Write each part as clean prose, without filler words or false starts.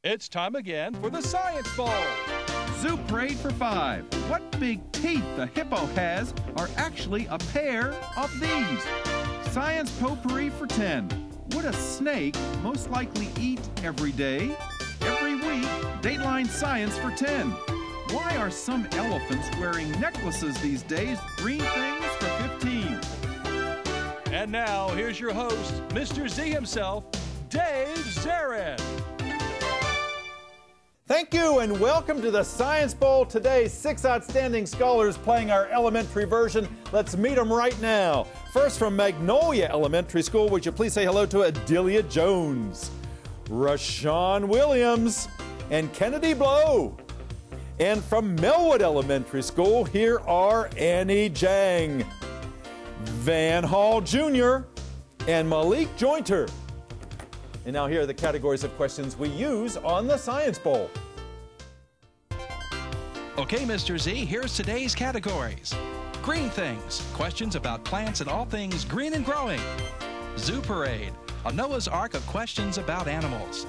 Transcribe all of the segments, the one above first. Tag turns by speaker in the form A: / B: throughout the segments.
A: It's time again for the Science Bowl.
B: Zoo Parade for 5. What big teeth the hippo has are actually a pair of these. Science Potpourri for 10. Would a snake most likely eat every day? Every week, Dateline Science for 10. Why are some elephants wearing necklaces these days? Green things for 15.
A: And now, here's your host, Mr. Z himself, Dave Zarin.
C: Thank you and welcome to the Science Bowl today. 6 outstanding scholars playing our elementary version. Let's meet them right now. First from Magnolia Elementary School, would you please say hello to Adelia Jones, Rashawn Williams, and Kennedy Blow. And from Melwood Elementary School, here are Annie Jang, Van Hall Jr., and Malik Jointer. And now here are the categories of questions we use on the Science Bowl.
D: Okay, Mr. Z, here's today's categories. Green things, questions about plants and all things green and growing. Zoo Parade, a Noah's Ark of questions about animals.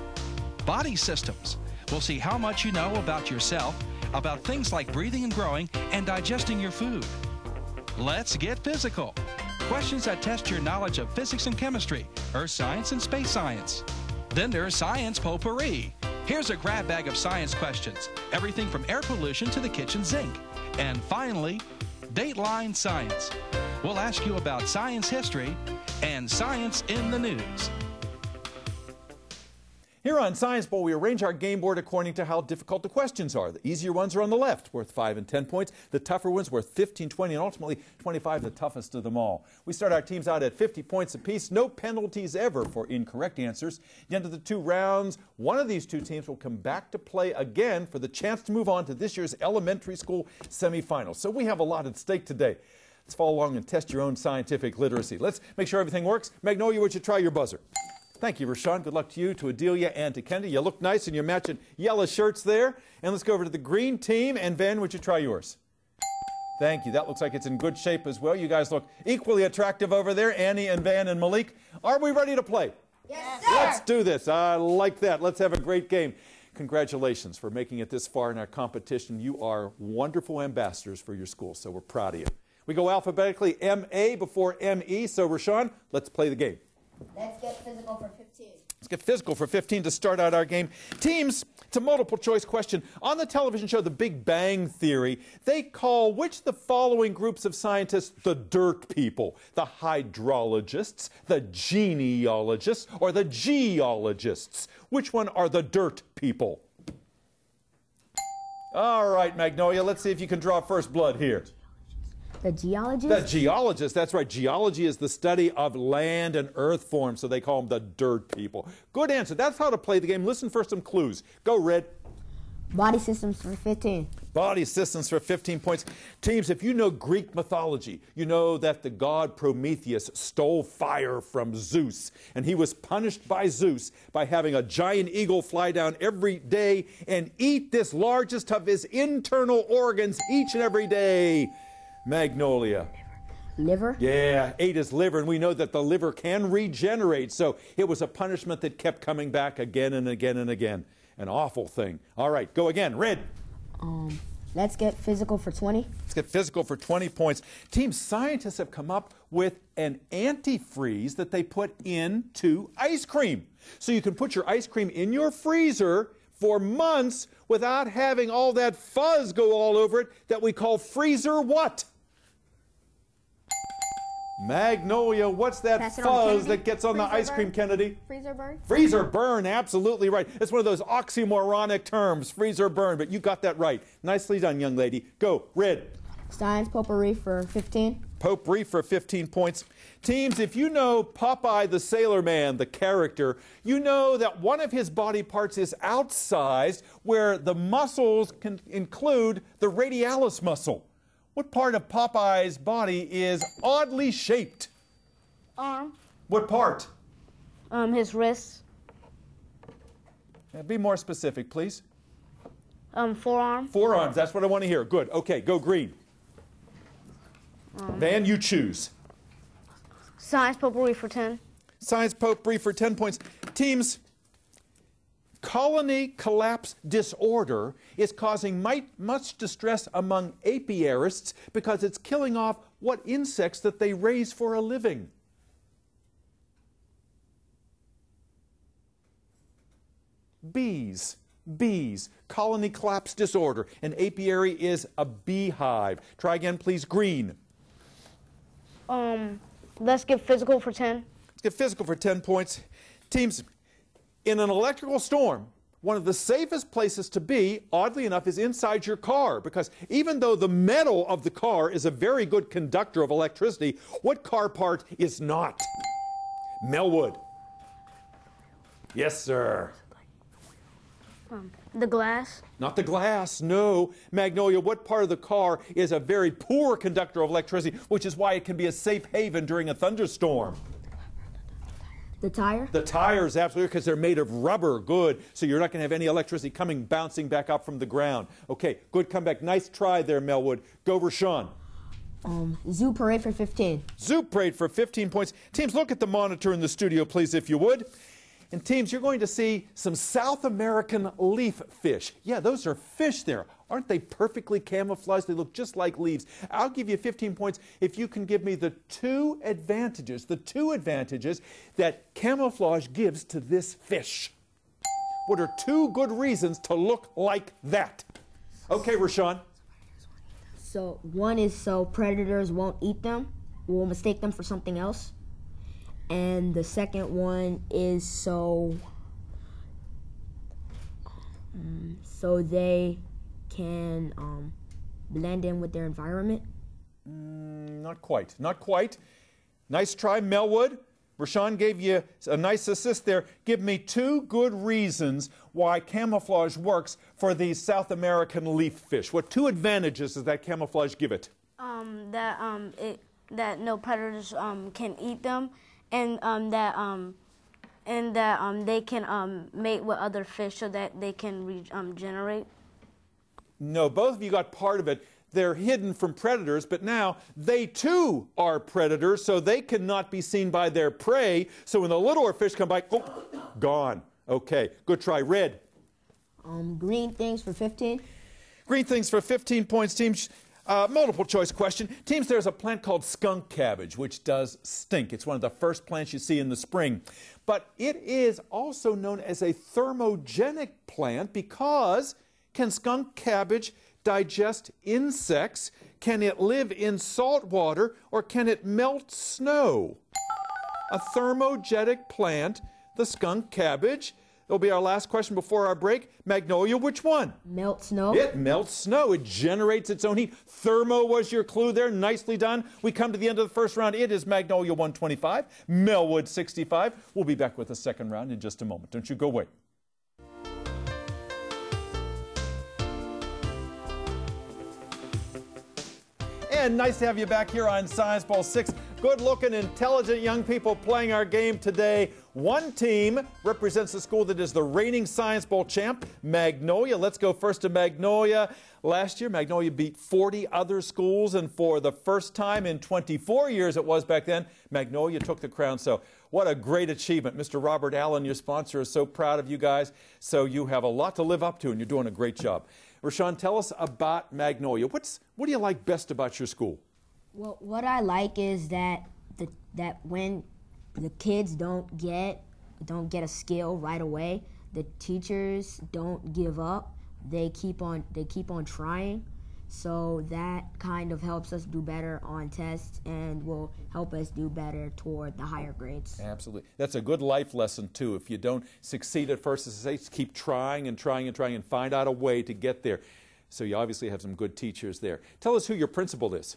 D: Body systems, we'll see how much you know about yourself, about things like breathing and growing and digesting your food. Let's get physical. Questions that test your knowledge of physics and chemistry, earth science and space science. Then there's Science Potpourri. Here's a grab bag of science questions, everything from air pollution to the kitchen sink. And finally, Dateline Science. We'll ask you about science history and science in the news.
C: Here on Science Bowl, we arrange our game board according to how difficult the questions are. The easier ones are on the left, worth 5 and 10 points. The tougher ones worth 15, 20, and ultimately 25, the toughest of them all. We start our teams out at 50 points apiece. No penalties ever for incorrect answers. At the end of the 2 rounds, one of these 2 teams will come back to play again for the chance to move on to this year's elementary school semifinals. So we have a lot at stake today. Let's follow along and test your own scientific literacy. Let's make sure everything works. Magnolia, would you try your buzzer? Thank you, Rashawn. Good luck to you, to Adelia, and to Kennedy. You look nice in your matching yellow shirts there. And let's go over to the green team. And Van, would you try yours? Thank you. That looks like it's in good shape as well. You guys look equally attractive over there, Annie and Van and Malik. Are we ready to play?
E: Yes, sir.
C: Let's do this. I like that. Let's have a great game. Congratulations for making it this far in our competition. You are wonderful ambassadors for your school, so we're proud of you. We go alphabetically M-A before M-E. So, Rashawn, let's play the game.
E: Let's get physical for 15.
C: Let's get physical for 15 to start out our game. Teams, it's a multiple choice question. On the television show The Big Bang Theory, they call which of the following groups of scientists the dirt people? The hydrologists, the genealogists, or the geologists? Which one are the dirt people? All right, Magnolia, let's see if you can draw first blood here.
E: The geologist?
C: The geologist, that's right. Geology is the study of land and earth forms, so they call them the dirt people. Good answer. That's how to play the game. Listen for some clues. Go, Red.
E: Body systems for 15.
C: Body systems for 15 points. Teams, if you know Greek mythology, you know that the god Prometheus stole fire from Zeus, and he was punished by Zeus by having a giant eagle fly down every day and eat this largest of his internal organs each and every day. Magnolia.
E: Liver?
C: Yeah, ate his liver, and we know that the liver can regenerate, so it was a punishment that kept coming back again and again and again. An awful thing. All right, go again. Red.
E: Let's get physical for 20.
C: Let's get physical for 20 points. Team scientists have come up with an antifreeze that they put into ice cream. So you can put your ice cream in your freezer for months without having all that fuzz go all over it that we call freezer what? Magnolia, what's that fuzz that gets on the ice cream, Kennedy?
E: Freezer burn?
C: Freezer burn, absolutely right. It's one of those oxymoronic terms, freezer burn, but you got that right. Nicely done, young lady. Go, Red.
E: Science Potpourri for 15.
C: Potpourri for 15 points. Teams, if you know Popeye the Sailorman, the character, you know that one of his body parts is outsized, where the muscles can include the radialis muscle. What part of Popeye's body is oddly shaped?
F: Arm.
C: What part?
F: His wrists.
C: Be more specific, please.
F: Forearm.
C: Forearms, that's what I want to hear. Good. Okay, go green. Van, you choose.
F: Science Potpourri for 10.
C: Science Potpourri for 10 points. Teams, Colony collapse disorder is causing much distress among apiarists because it's killing off what insects that they raise for a living? Bees. Bees. Colony collapse disorder. An apiary is a beehive. Try again, please. Green.
F: Let's get physical for 10.
C: Let's get physical for 10 points. Teams, in an electrical storm, one of the safest places to be, oddly enough, is inside your car, because even though the metal of the car is a very good conductor of electricity, what car part is not? Melwood. Yes, sir.
F: The glass.
C: Not the glass, no. Magnolia, what part of the car is a very poor conductor of electricity, which is why it can be a safe haven during a thunderstorm?
E: The tire?
C: The tires, absolutely, because they're made of rubber. Good. So you're not going to have any electricity bouncing back up from the ground. Okay, good comeback. Nice try there, Melwood. Go, Rashawn.
E: Zoo parade for 15.
C: Zoo parade for 15 points. Teams, look at the monitor in the studio, please, if you would. And teams, you're going to see some South American leaf fish. Yeah, those are fish there. Aren't they perfectly camouflaged? They look just like leaves. I'll give you 15 points if you can give me the two advantages that camouflage gives to this fish. What are two good reasons to look like that? Okay, Rashawn.
E: So one is so predators won't eat them, will mistake them for something else. And the second one is so they can blend in with their environment.
C: Not quite. Not quite. Nice try, Melwood. Rashawn gave you a nice assist there. Give me two good reasons why camouflage works for these South American leaf fish. What two advantages does that camouflage give it?
F: That no predators can eat them. And that they can mate with other fish so that they can regenerate.
C: No, both of you got part of it. They're hidden from predators, but now they too are predators, so they cannot be seen by their prey. So when the littler fish come by, oh, gone. Okay, good try. Red.
E: Green things for 15.
C: Green things for 15 points, teams. Multiple choice question. Teams, there's a plant called skunk cabbage, which does stink. It's one of the first plants you see in the spring. But it is also known as a thermogenic plant because can skunk cabbage digest insects? Can it live in salt water, or can it melt snow? A thermogenic plant, the skunk cabbage. That'll be our last question before our break. Magnolia, which one?
E: Melt snow.
C: It melts snow. It generates its own heat. Thermo was your clue there. Nicely done. We come to the end of the first round. It is Magnolia 125, Melwood 65. We'll be back with the second round in just a moment. Don't you go away. And nice to have you back here on Science Ball 6. Good-looking, intelligent young people playing our game today. One team represents the school that is the reigning Science Bowl champ, Magnolia. Let's go first to Magnolia. Last year, Magnolia beat 40 other schools, and for the first time in 24 years it was back then, Magnolia took the crown. So what a great achievement. Mr. Robert Allen, your sponsor, is so proud of you guys. So you have a lot to live up to, and you're doing a great job. Rashawn, tell us about Magnolia. What do you like best about your school?
E: Well, what I like is that when the kids don't get a skill right away, the teachers don't give up. They keep on trying. So that kind of helps us do better on tests and will help us do better toward the higher grades.
C: Absolutely. That's a good life lesson, too. If you don't succeed at first, as I say, keep trying and trying and trying and find out a way to get there. So you obviously have some good teachers there. Tell us who your principal is.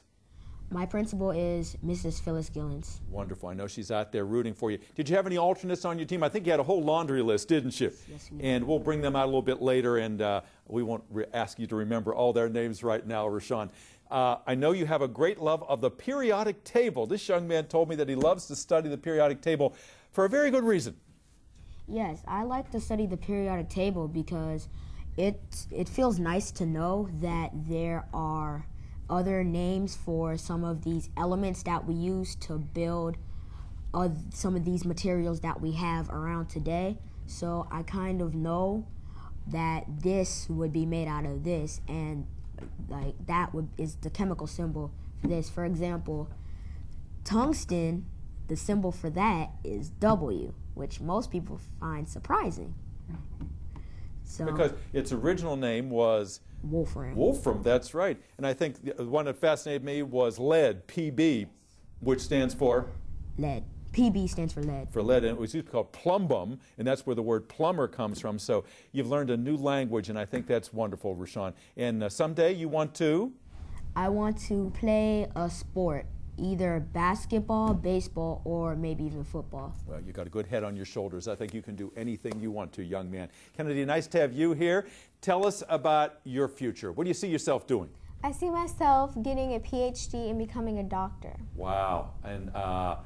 E: My principal is Mrs. Phyllis Gillens.
C: Wonderful. I know she's out there rooting for you. Did you have any alternates on your team? I think you had a whole laundry list, didn't you?
E: Yes, we did.
C: And we'll bring them out a little bit later, and we won't ask you to remember all their names right now, Rashawn. I know you have a great love of the periodic table. This young man told me that he loves to study the periodic table for a very good reason.
E: Yes, I like to study the periodic table because it feels nice to know that there are other names for some of these elements that we use to build some of these materials that we have around today. So I kind of know that this would be made out of this, and like that is the chemical symbol for this. For example, tungsten, the symbol for that is W, which most people find surprising. So,
C: because its original name was
E: Wolfram.
C: Wolfram, that's right. And I think the one that fascinated me was lead, PB, which stands for?
E: Lead. PB stands for lead.
C: For lead, and it was used to be called plumbum, and that's where the word plumber comes from. So you've learned a new language, and I think that's wonderful, Rashawn. And someday you want to?
E: I want to play a sport, either basketball, baseball, or maybe even football.
C: Well, you got a good head on your shoulders. I think you can do anything you want to, young man. Kennedy, nice to have you here. Tell us about your future. What do you see yourself doing?
G: I see myself getting a PhD and becoming a doctor.
C: Wow. And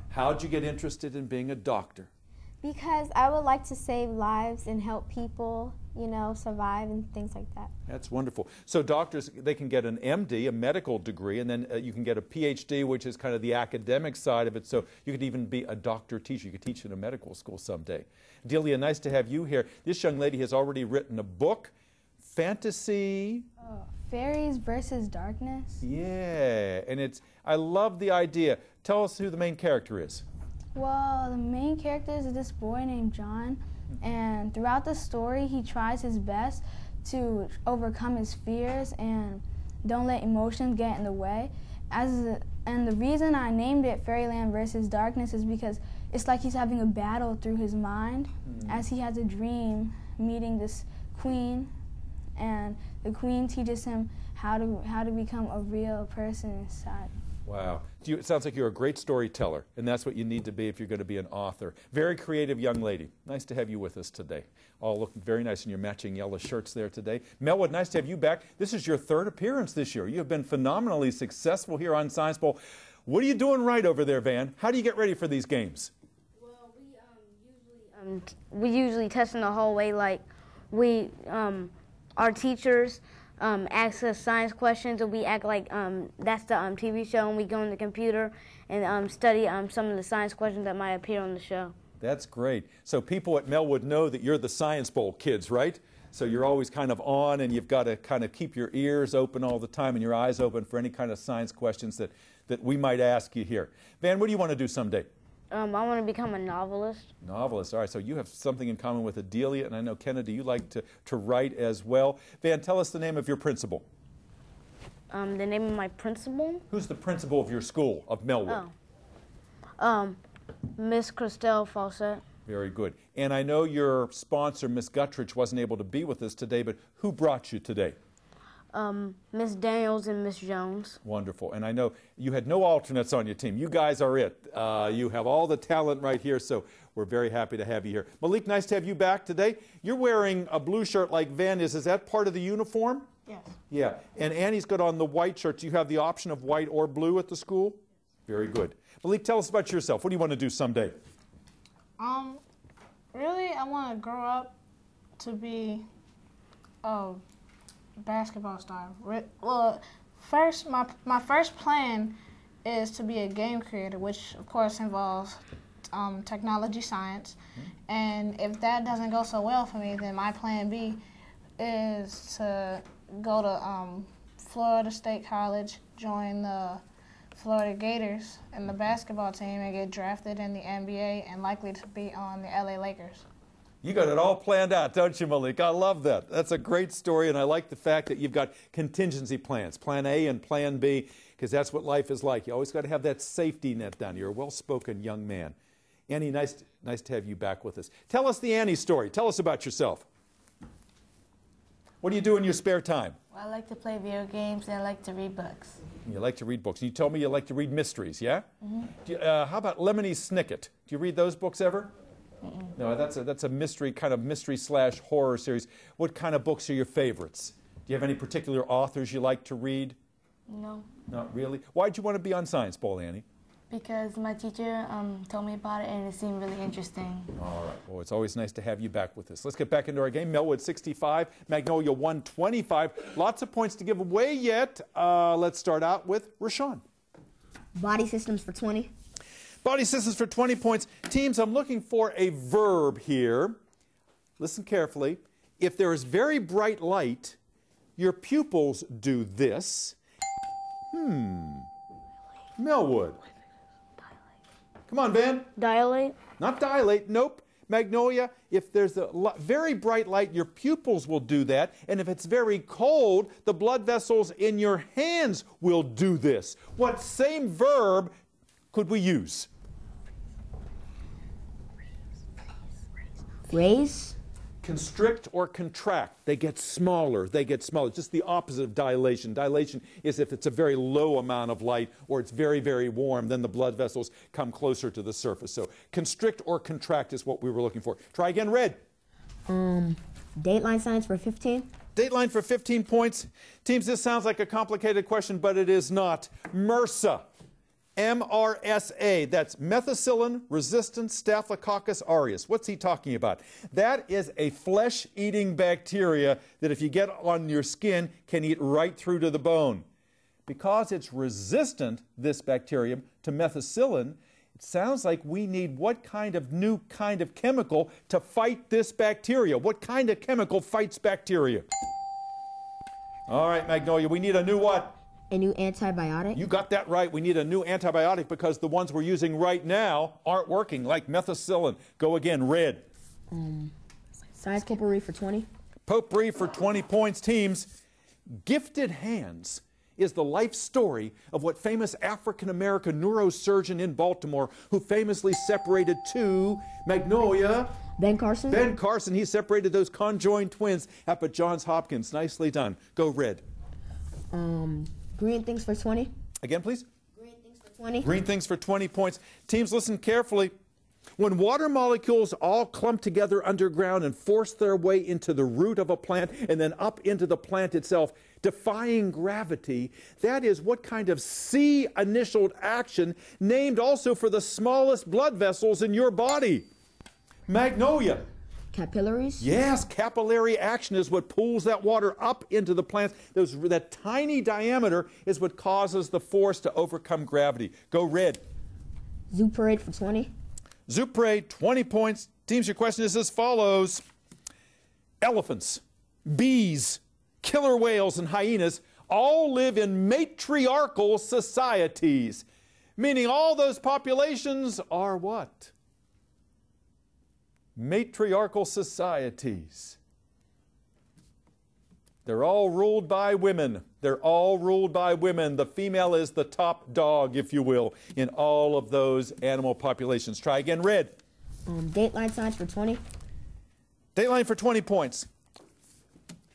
C: how'd you get interested in being a doctor?
G: Because I would like to save lives and help people, you know, survive and things like that.
C: That's wonderful. So doctors, they can get an MD, a medical degree, and then you can get a PhD, which is kind of the academic side of it. So you could even be a doctor teacher. You could teach in a medical school someday. Delia, nice to have you here. This young lady has already written a book, fantasy.
G: Fairies versus darkness.
C: Yeah, and I love the idea. Tell us who the main character is.
G: Well, the main character is this boy named John, and throughout the story he tries his best to overcome his fears and don't let emotions get in the way. And the reason I named it Fairyland versus Darkness is because it's like he's having a battle through his mind as he has a dream meeting this queen, and the queen teaches him how to become a real person inside.
C: Wow. It sounds like you're a great storyteller, and that's what you need to be if you're going to be an author. Very creative young lady. Nice to have you with us today. All looking very nice in your matching yellow shirts there today. Melwood, nice to have you back. This is your third appearance this year. You have been phenomenally successful here on Science Bowl. What are you doing right over there, Van? How do you get ready for these games?
F: Well, we usually test in the hallway. Like our teachers ask us science questions, and we act like that's the TV show, and we go on the computer and study some of the science questions that might appear on the show.
C: That's great. So people at Melwood know that you're the Science Bowl kids, right? So you're always kind of on, and you've got to kind of keep your ears open all the time and your eyes open for any kind of science questions that we might ask you here. Van, what do you want to do someday?
F: I want to become a novelist.
C: Novelist. All right, so you have something in common with Adelia, and I know, Kennedy, you like to write as well. Van, tell us the name of your principal.
F: The name of my principal?
C: Who's the principal of your school, of Melwood?
F: Miss Christelle Fawcett.
C: Very good. And I know your sponsor, Miss Guttridge, wasn't able to be with us today, but who brought you today?
F: Miss Daniels and Miss Jones.
C: Wonderful. And I know you had no alternates on your team. You guys are it. You have all the talent right here, so we're very happy to have you here. Malik, nice to have you back today. You're wearing a blue shirt like Van is. Is that part of the uniform?
G: Yes.
C: Yeah. And Annie's got on the white shirt. Do you have the option of white or blue at the school? Very good. Malik, tell us about yourself. What do you want to do someday?
H: Really, I want to grow up to be basketball star. Well, first, my first plan is to be a game creator, which of course involves technology science. And if that doesn't go so well for me, then my plan B is to go to Florida State College, join the Florida Gators and the basketball team, and get drafted in the NBA and likely to be on the LA Lakers.
C: You got it all planned out, don't you, Malik? I love that. That's a great story, and I like the fact that you've got contingency plans, plan A and plan B, because that's what life is like. You always got to have that safety net down. You're a well-spoken young man. Annie, nice to have you back with us. Tell us the Annie story. Tell us about yourself. What do you do in your spare time?
I: Well, I like to play video games, and I like to read books.
C: You like to read books. You told me you like to read mysteries, yeah? Mm-hmm. How about Lemony Snicket? Do you read those books ever? Mm-mm. No, that's a mystery, kind of mystery/horror series. What kind of books are your favorites? Do you have any particular authors you like to read?
I: No.
C: Not really? Why'd you want to be on Science Bowl, Annie?
I: Because my teacher told me about it, and it seemed really interesting.
C: All right. Well, it's always nice to have you back with us. Let's get back into our game. Melwood 65, Magnolia 125. Lots of points to give away yet. Let's start out with Rashawn.
E: Body systems for 20.
C: Body systems for 20 points. Teams, I'm looking for a verb here. listen carefully, if there is very bright light, your pupils do this. Melwood. Come on, Ben.
F: Dilate.
C: Not dilate, nope. Magnolia, if there's a very bright light, your pupils will do that. And if it's very cold, the blood vessels in your hands will do this. What same verb could we use?
E: Raise.
C: Constrict or contract. They get smaller. They get smaller. Just the opposite of dilation. Dilation is if it's a very low amount of light or it's very, very warm, then the blood vessels come closer to the surface. So constrict or contract is what we were looking for. Try again, red.
E: Dateline science for 15.
C: Dateline for 15 points. Teams, this sounds like a complicated question, but it is not. MRSA. MRSA, that's methicillin-resistant Staphylococcus aureus. What's he talking about? That is a flesh-eating bacteria that if you get on your skin can eat right through to the bone. Because it's resistant, this bacterium, to methicillin, it sounds like we need what kind of new kind of chemical to fight this bacteria? What kind of chemical fights bacteria? All right, Magnolia, we need a new what?
E: A new antibiotic?
C: You got that right. We need a new antibiotic because the ones we're using right now aren't working, like methicillin. Go again, red.
E: Science potpourri for 20.
C: Potpourri for 20 points, teams. Gifted Hands is the life story of what famous African-American neurosurgeon in Baltimore who famously separated two, Magnolia.
E: Ben Carson?
C: Ben Carson. He separated those conjoined twins up at Johns Hopkins. Nicely done. Go red.
E: Green things for 20.
C: Again, please.
E: Green things for 20.
C: Green things for 20 points. Teams, listen carefully. When water molecules all clump together underground and force their way into the root of a plant and then up into the plant itself, defying gravity, that is what kind of C-initialed action named also for the smallest blood vessels in your body? Magnolia.
E: Capillaries?
C: Yes, capillary action is what pulls that water up into the plants. That tiny diameter is what causes the force to overcome gravity. Go red.
E: Zoo parade for 20.
C: Zoo parade, 20 points. Teams, your question is as follows. Elephants, bees, killer whales, and hyenas all live in matriarchal societies, meaning all those populations are what? Matriarchal societies. They're all ruled by women. They're all ruled by women. The female is the top dog, if you will, in all of those animal populations. Try again, red.
E: Dateline science for 20.
C: Dateline for 20 points.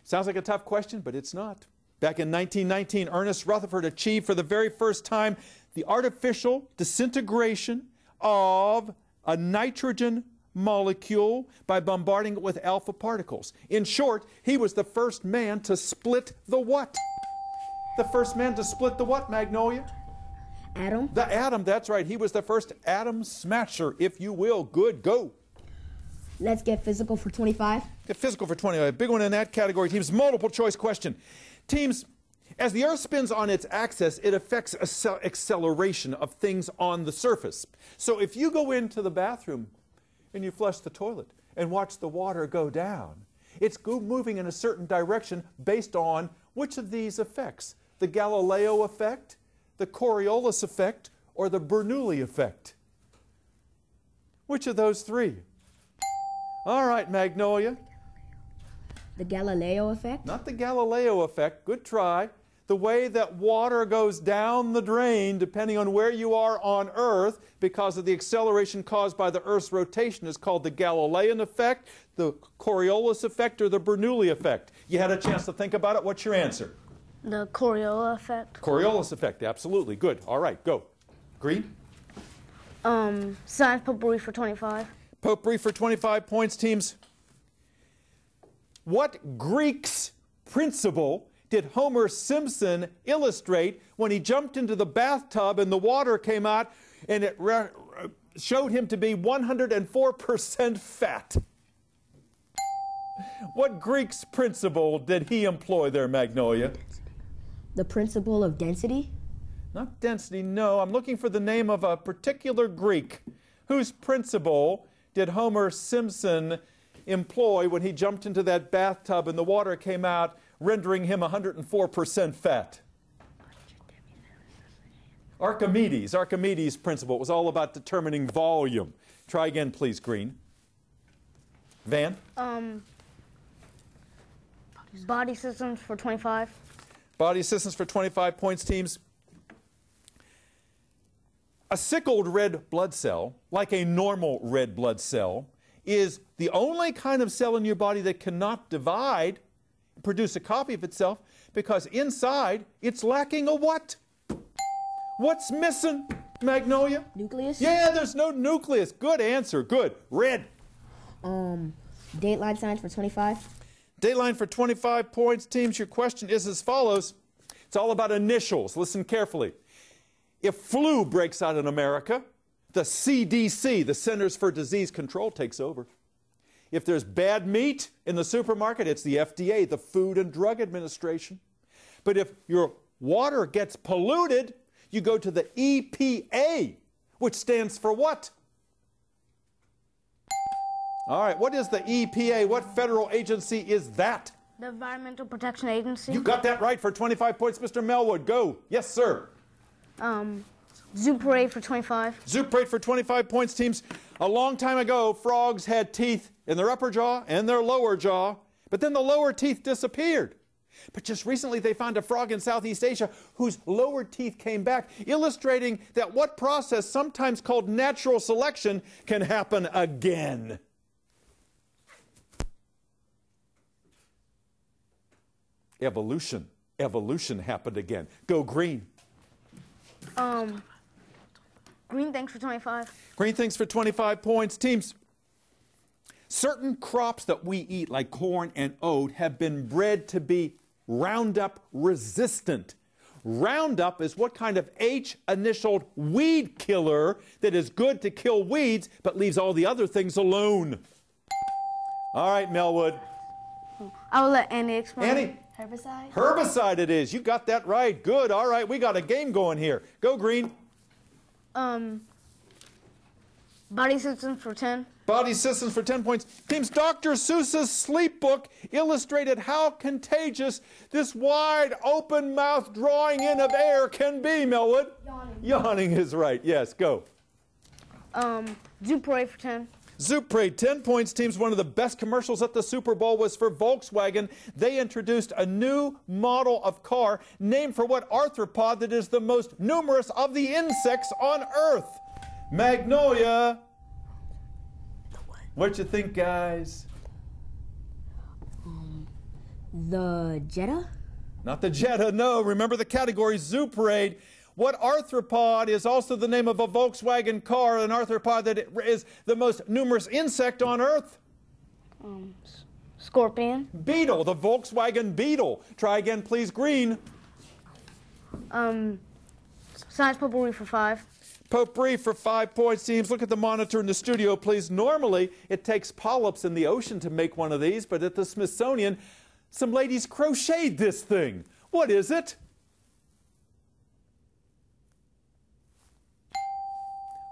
C: Sounds like a tough question, but it's not. Back in 1919, Ernest Rutherford achieved for the very first time the artificial disintegration of a nitrogen molecule by bombarding it with alpha particles. In short, he was the first man to split the what? The first man to split the what, Magnolia?
E: Atom?
C: The atom, that's right. He was the first atom smasher, if you will. Good, go.
E: Let's get physical for 25.
C: Get physical for 25. A big one in that category. Teams, multiple choice question. Teams, as the Earth spins on its axis, it affects acceleration of things on the surface. So if you go into the bathroom and you flush the toilet and watch the water go down, it's moving in a certain direction based on which of these effects? The Galileo effect, the Coriolis effect, or the Bernoulli effect? Which of those three? All right, Magnolia.
E: The Galileo effect?
C: Not the Galileo effect. Good try. The way that water goes down the drain, depending on where you are on Earth, because of the acceleration caused by the Earth's rotation, is called the Galilean effect, the Coriolis effect, or the Bernoulli effect. You had a chance to think about it. What's your answer?
F: The Coriolis effect.
C: Coriolis effect, absolutely. Good. All right, go. Green?
F: Science potpourri for 25.
C: Potpourri for 25 points, teams. What Greek's principle did Homer Simpson illustrate when he jumped into the bathtub and the water came out and it showed him to be 104% fat? What Greek's principle did he employ there, Magnolia?
E: The principle of density?
C: Not density, no. I'm looking for the name of a particular Greek whose principle did Homer Simpson employ when he jumped into that bathtub and the water came out, rendering him 104% fat? Archimedes' principle was all about determining volume. Try again, please, Green. Van?
F: Body systems for 25.
C: Body systems for 25 points, teams. A sickled red blood cell, like a normal red blood cell, is the only kind of cell in your body that cannot divide, produce a copy of itself, because inside it's lacking a what? What's missing, Magnolia?
E: Nucleus?
C: Yeah, there's no nucleus. Good answer. Good. Red.
E: Dateline science for 25.
C: Dateline for 25 points. Teams, your question is as follows. It's all about initials. Listen carefully. If flu breaks out in America, the CDC, the Centers for Disease Control, takes over. If there's bad meat in the supermarket, it's the FDA, the Food and Drug Administration. But if your water gets polluted, you go to the EPA, which stands for what? All right, what is the EPA? What federal agency is that?
F: The Environmental Protection Agency.
C: You got that right for 25 points, Mr. Melwood. Go. Yes, sir.
F: Zoo Parade for 25.
C: Zoo Parade for 25 points, teams. A long time ago, frogs had teeth in their upper jaw and their lower jaw, but then the lower teeth disappeared. But just recently they found a frog in Southeast Asia whose lower teeth came back, illustrating that what process, sometimes called natural selection, can happen again. Evolution. Evolution happened again. Go Green.
F: Green things for 25.
C: Green things for 25 points. Teams, certain crops that we eat, like corn and oat, have been bred to be Roundup resistant. Roundup is what kind of H-initialed weed killer that is good to kill weeds but leaves all the other things alone. All right, Melwood.
F: I will let Annie explain.
C: Annie?
I: Herbicide?
C: Herbicide it is. You got that right. Good. All right, we got a game going here. Go Green.
F: Body systems for 10.
C: Body systems for 10 points. Teams, Dr. Seuss's sleep book illustrated how contagious this wide open mouth drawing in of air can be, Melwood.
F: Yawning.
C: Yawning is right. Yes, go.
F: Zoo Parade for 10.
C: Zoo Parade, 10 points. Teams, one of the best commercials at the Super Bowl was for Volkswagen. They introduced a new model of car named for what arthropod that is the most numerous of the insects on Earth. Magnolia. What you think, guys?
E: The Jetta?
C: Not the Jetta, no. Remember the category, Zoo Parade. What arthropod is also the name of a Volkswagen car, an arthropod that is the most numerous insect on Earth?
F: Scorpion.
C: Beetle, the Volkswagen Beetle. Try again, please, Green.
F: Science potpourri for 5.
C: Potpourri for 5 points. Teams, look at the monitor in the studio, please. Normally, it takes polyps in the ocean to make one of these, but at the Smithsonian, some ladies crocheted this thing. What is it?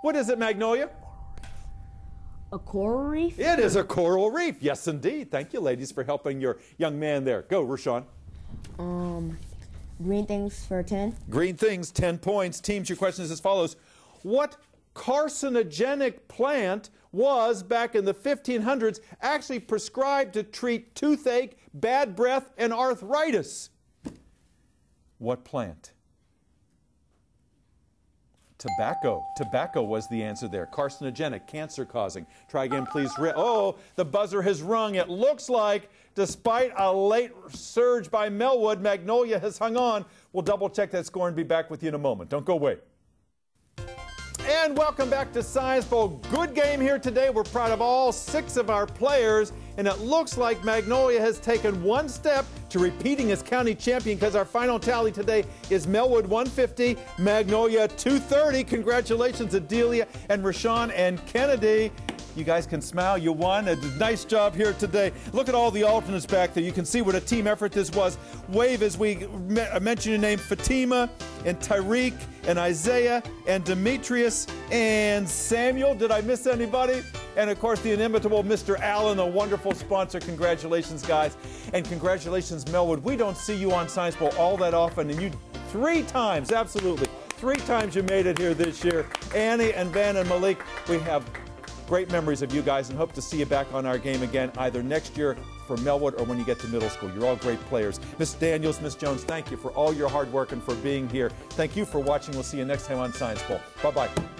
C: What is it, Magnolia?
E: A coral reef?
C: It is a coral reef. Yes, indeed. Thank you, ladies, for helping your young man there. Go, Rashawn.
E: Green things for 10.
C: Green things, 10 points. Teams, your question is as follows. What carcinogenic plant was, back in the 1500s, actually prescribed to treat toothache, bad breath, and arthritis? What plant? Tobacco. Tobacco was the answer there. Carcinogenic, cancer-causing. Try again, please. Oh, the buzzer has rung. It looks like, despite a late surge by Melwood, Magnolia has hung on. We'll double-check that score and be back with you in a moment. Don't go away. And welcome back to Science Bowl. Good game here today. We're proud of all 6 of our players, and it looks like Magnolia has taken one step to repeating as county champion, because our final tally today is Melwood 150, Magnolia 230. Congratulations, Adelia and Rashawn and Kennedy. You guys can smile. You won. A nice job here today. Look at all the alternates back there. You can see what a team effort this was. Wave as we mention your name, Fatima and Tyreek and Isaiah and Demetrius and Samuel. Did I miss anybody? And, of course, the inimitable Mr. Allen, a wonderful sponsor. Congratulations, guys. And congratulations, Melwood. We don't see you on Science Bowl all that often, and you 3 times, absolutely, 3 times you made it here this year. Annie and Van and Malik, we have great memories of you guys and hope to see you back on our game again either next year for Melwood or when you get to middle school. You're all great players. Miss Daniels, Miss Jones, thank you for all your hard work and for being here. Thank you for watching. We'll see you next time on Science Bowl. Bye-bye.